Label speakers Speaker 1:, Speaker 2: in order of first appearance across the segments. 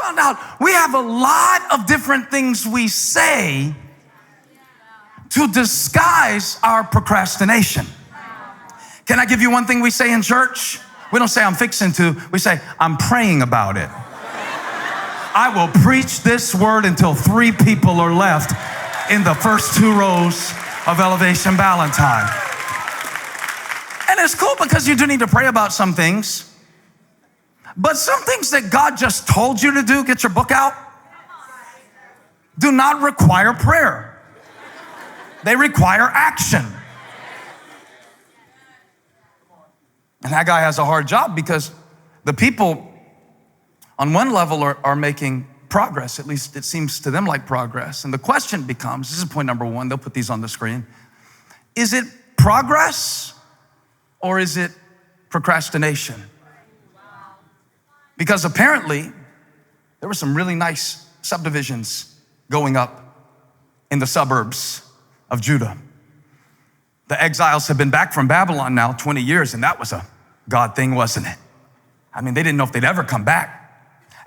Speaker 1: found out we have a lot of different things we say to disguise our procrastination. Can I give you one thing we say in church? We don't say I'm fixing to, we say I'm praying about it. I will preach this word until 3 people are left in the first 2 rows of Elevation Valentine. And it's cool because you do need to pray about some things. But some things that God just told you to do, get your book out, do not require prayer. They require action. And that guy has a hard job because the people on one level are making progress. At least it seems to them like progress. And the question becomes, this is point number 1, they'll put these on the screen. Is it progress or is it procrastination? Because apparently there were some really nice subdivisions going up in the suburbs of Judah. The exiles have been back from Babylon now 20 years, and that was a God thing, wasn't it? I mean, they didn't know if they'd ever come back.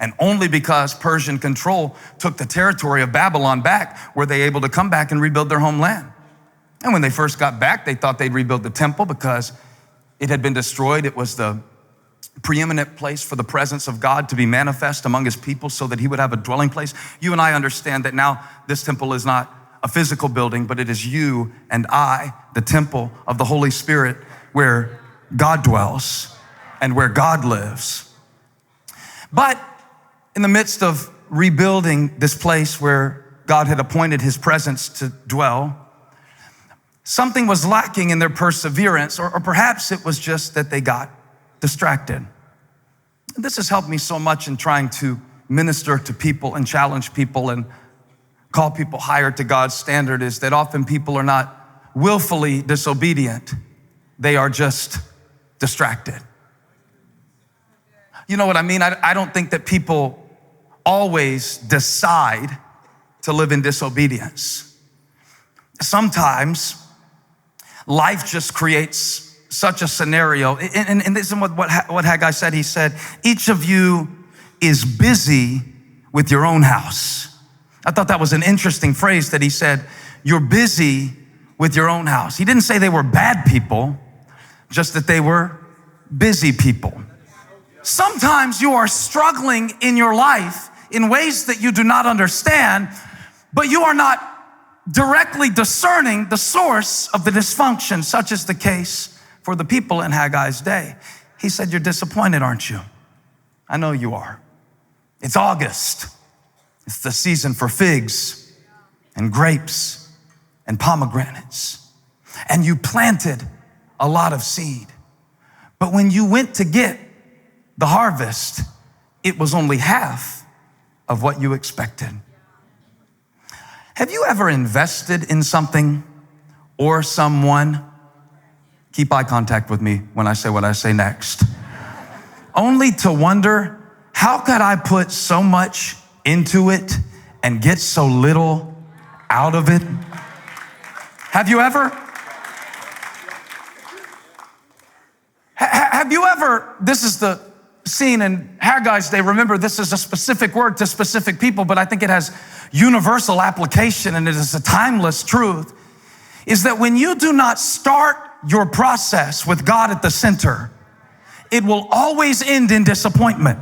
Speaker 1: And only because Persian control took the territory of Babylon back were they able to come back and rebuild their homeland. And when they first got back, they thought they'd rebuild the temple because it had been destroyed. It was the preeminent place for the presence of God to be manifest among his people so that he would have a dwelling place. You and I understand that now this temple is not a physical building, but it is you and I, the temple of the Holy Spirit, where God dwells and where God lives. But in the midst of rebuilding this place where God had appointed his presence to dwell, something was lacking in their perseverance, or perhaps it was just that they got distracted. This has helped me so much in trying to minister to people and challenge people and call people higher to God's standard, is that often people are not willfully disobedient. They are just distracted. You know what I mean? I don't think that people always decide to live in disobedience. Sometimes life just creates such a scenario. And this is what Haggai said. He said, each of you is busy with your own house. I thought that was an interesting phrase that he said, you're busy with your own house. He didn't say they were bad people, just that they were busy people. Sometimes you are struggling in your life in ways that you do not understand, but you are not directly discerning the source of the dysfunction, such is the case for the people in Haggai's day. He said, you're disappointed, aren't you? I know you are. It's August. It's the season for figs and grapes and pomegranates. And you planted a lot of seed. But when you went to get the harvest, it was only half of what you expected. Have you ever invested in something or someone? Keep eye contact with me when I say what I say next. Only to wonder, how could I put so much into it and get so little out of it? Have you ever? Have you ever, this is the scene in Haggai's day. Remember, this is a specific word to specific people, but I think it has universal application and it is a timeless truth, is that when you do not start your process with God at the center, it will always end in disappointment.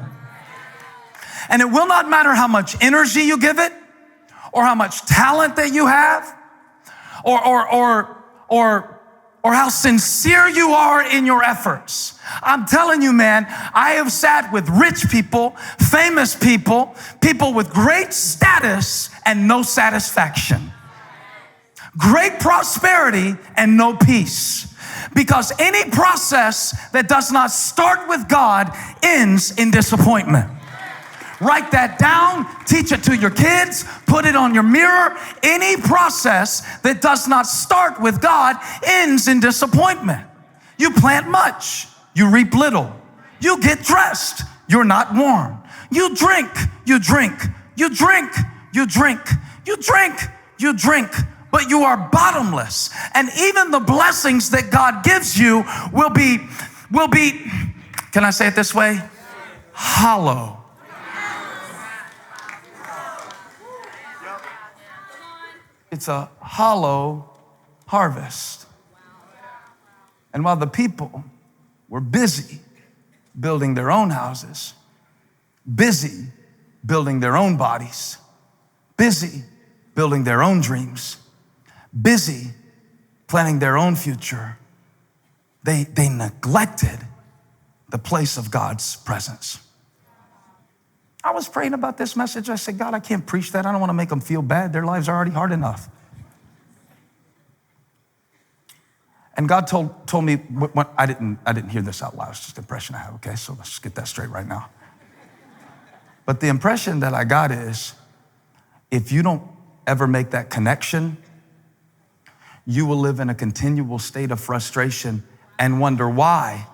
Speaker 1: And it will not matter how much energy you give it, or how much talent that you have, or how sincere you are in your efforts. I'm telling you, man, I have sat with rich people, famous people, people with great status and no satisfaction. Great prosperity and no peace. Because any process that does not start with God ends in disappointment. Write that down, teach it to your kids, put it on your mirror. Any process that does not start with God ends in disappointment. You plant much, you reap little. You get dressed, you're not warm. You drink, you drink, you drink, you drink, you drink, you drink, but you are bottomless. And even the blessings that God gives you will be, can I say it this way? Hollow. it's a hollow harvest. And while the people were busy building their own houses, busy building their own bodies, busy building their own dreams, busy planning their own future, they neglected the place of God's presence. I was praying about this message. I said, God, I can't preach that. I don't want to make them feel bad. Their lives are already hard enough. And God told me, I didn't hear this out loud. It's just an impression I have, okay? So let's get that straight right now. But the impression that I got is, if you don't ever make that connection, you will live in a continual state of frustration and wonder, why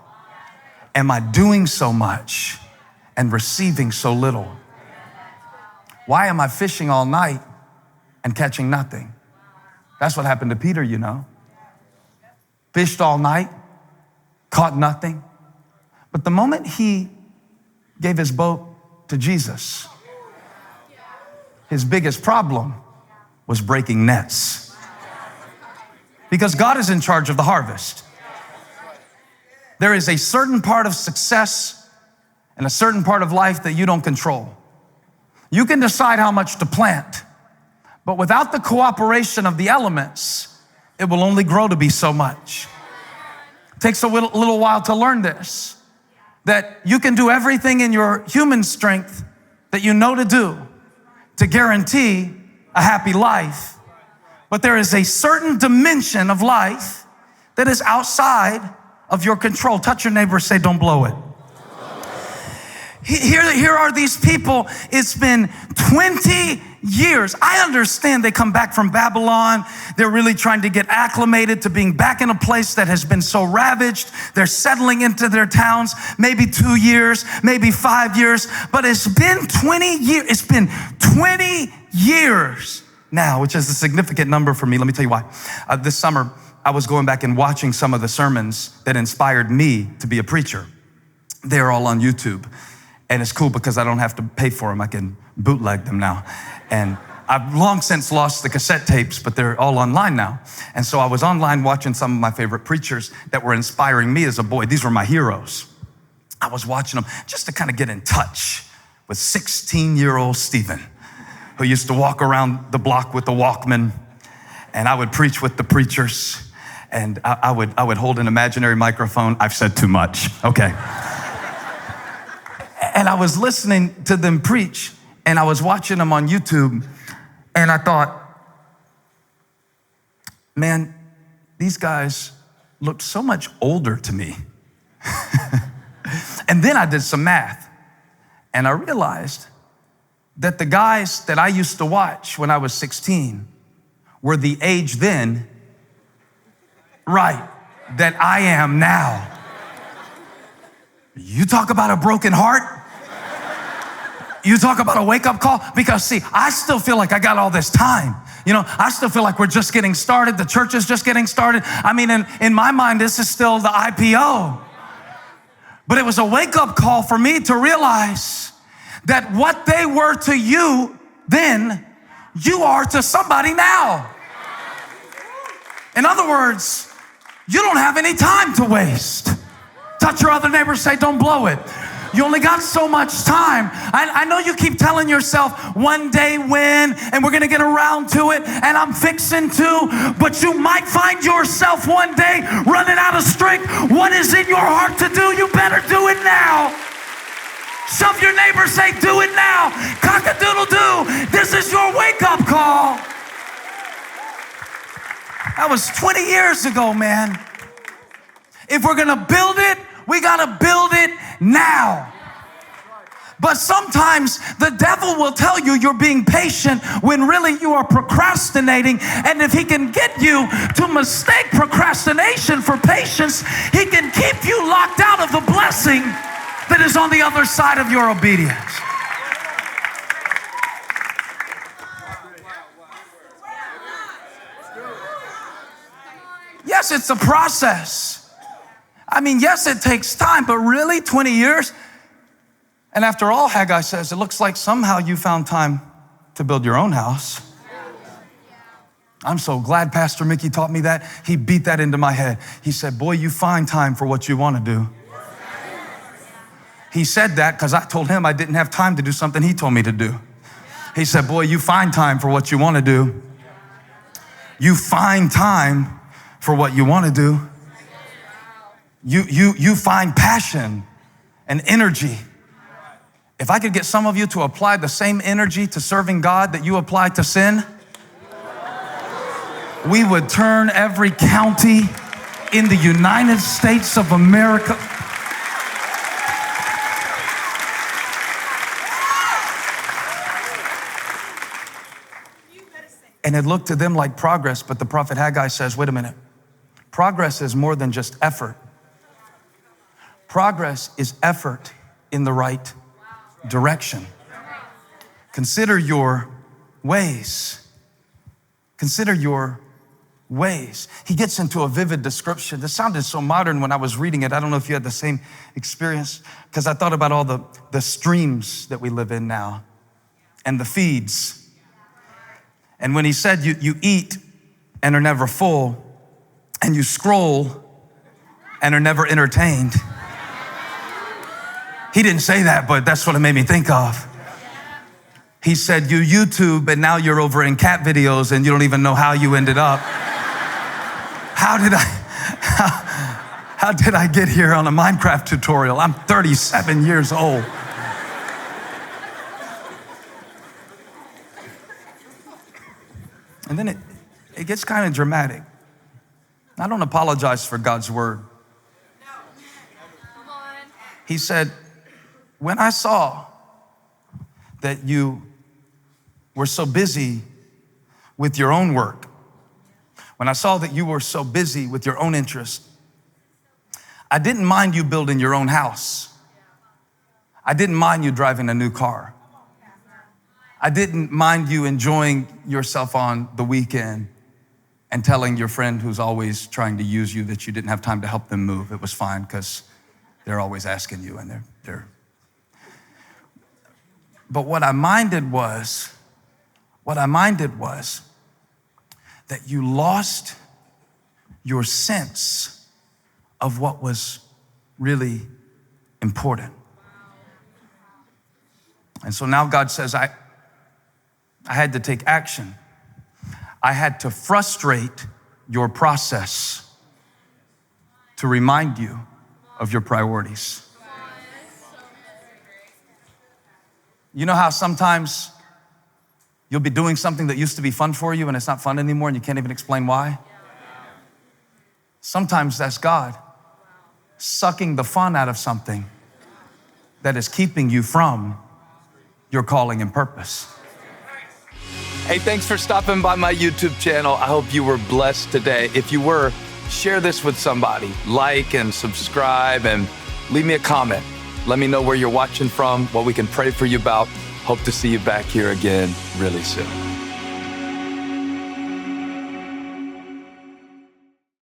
Speaker 1: am I doing so much and receiving so little? Why am I fishing all night and catching nothing? That's what happened to Peter, you know. Fished all night, caught nothing. But the moment he gave his boat to Jesus, his biggest problem was breaking nets. Because God is in charge of the harvest. There is a certain part of success and a certain part of life that you don't control. You can decide how much to plant, but without the cooperation of the elements, it will only grow to be so much. It takes a little while to learn this, that you can do everything in your human strength that you know to do to guarantee a happy life. But there is a certain dimension of life that is outside of your control. Touch your neighbor, say, don't blow it. Here are these people. It's been 20 years. I understand they come back from Babylon. They're really trying to get acclimated to being back in a place that has been so ravaged. They're settling into their towns, maybe 2 years, maybe 5 years, but it's been 20 years. It's been 20 years now, which is a significant number for me. Let me tell you why. This summer, I was going back and watching some of the sermons that inspired me to be a preacher. They're all on YouTube. And it's cool because I don't have to pay for them. I can bootleg them now. And I've long since lost the cassette tapes, but they're all online now. And so I was online watching some of my favorite preachers that were inspiring me as a boy. These were my heroes. I was watching them just to kind of get in touch with 16-year-old Steven, who used to walk around the block with the Walkman, and I would preach with the preachers, and I would hold an imaginary microphone. I've said too much. Okay. And I was listening to them preach, and I was watching them on YouTube, and I thought, man, these guys looked so much older to me. And then I did some math, and I realized that the guys that I used to watch when I was 16 were the age then, right, that I am now. You talk about a broken heart. You talk about a wake-up call. Because see, I still feel like I got all this time. You know, I still feel like we're just getting started. The church is just getting started. I mean, in my mind, this is still the IPO. But it was a wake-up call for me to realize that what they were to you then, you are to somebody now. In other words, you don't have any time to waste. Touch your other neighbor, say, don't blow it. You only got so much time. I know you keep telling yourself, one day when, and we're going to get around to it, and I'm fixing to, but you might find yourself one day running out of strength. What is in your heart to do? You better do it now. Shove your neighbor, say, do it now. Cock-a-doodle-doo. This is your wake-up call. That was 20 years ago, man. If we're going to build it, we got to build it now. But sometimes the devil will tell you you're being patient when really you are procrastinating. And if he can get you to mistake procrastination for patience, he can keep you locked out of the blessing that is on the other side of your obedience. Yes, it's a process. I mean, yes, it takes time, but really 20 years? And after all, Haggai says, it looks like somehow you found time to build your own house. I'm so glad Pastor Mickey taught me that. He beat that into my head. He said, boy, you find time for what you want to do. He said that because I told him I didn't have time to do something he told me to do. He said, boy, you find time for what you want to do. You find time for what you want to do. You find passion and energy. If I could get some of you to apply the same energy to serving God that you apply to sin, we would turn every county in the United States of America. And it looked to them like progress, but the prophet Haggai says, wait a minute, progress is more than just effort. Progress is effort in the right direction. Consider your ways. Consider your ways. He gets into a vivid description. This sounded so modern when I was reading it. I don't know if you had the same experience, because I thought about all the streams that we live in now and the feeds. And when he said you eat and are never full, and you scroll and are never entertained. He didn't say that, but that's what it made me think of. He said, you YouTube, and now you're over in cat videos and you don't even know how you ended up. How did I get here on a Minecraft tutorial? I'm 37 years old. And then it gets kind of dramatic. I don't apologize for God's word. He said, when I saw that you were so busy with your own work, when I saw that you were so busy with your own interest, I didn't mind you building your own house. I didn't mind you driving a new car. I didn't mind you enjoying yourself on the weekend and telling your friend who's always trying to use you that you didn't have time to help them move. It was fine because they're always asking you, and they're. But what I minded was that you lost your sense of what was really important. And so now God says, I had to take action. I had to frustrate your process to remind you of your priorities. You know how sometimes you'll be doing something that used to be fun for you and it's not fun anymore and you can't even explain why? Sometimes that's God sucking the fun out of something that is keeping you from your calling and purpose. Hey, thanks for stopping by my YouTube channel. I hope you were blessed today. If you were, share this with somebody. Like and subscribe and leave me a comment. Let me know where you're watching from, what we can pray for you about. Hope to see you back here again really soon.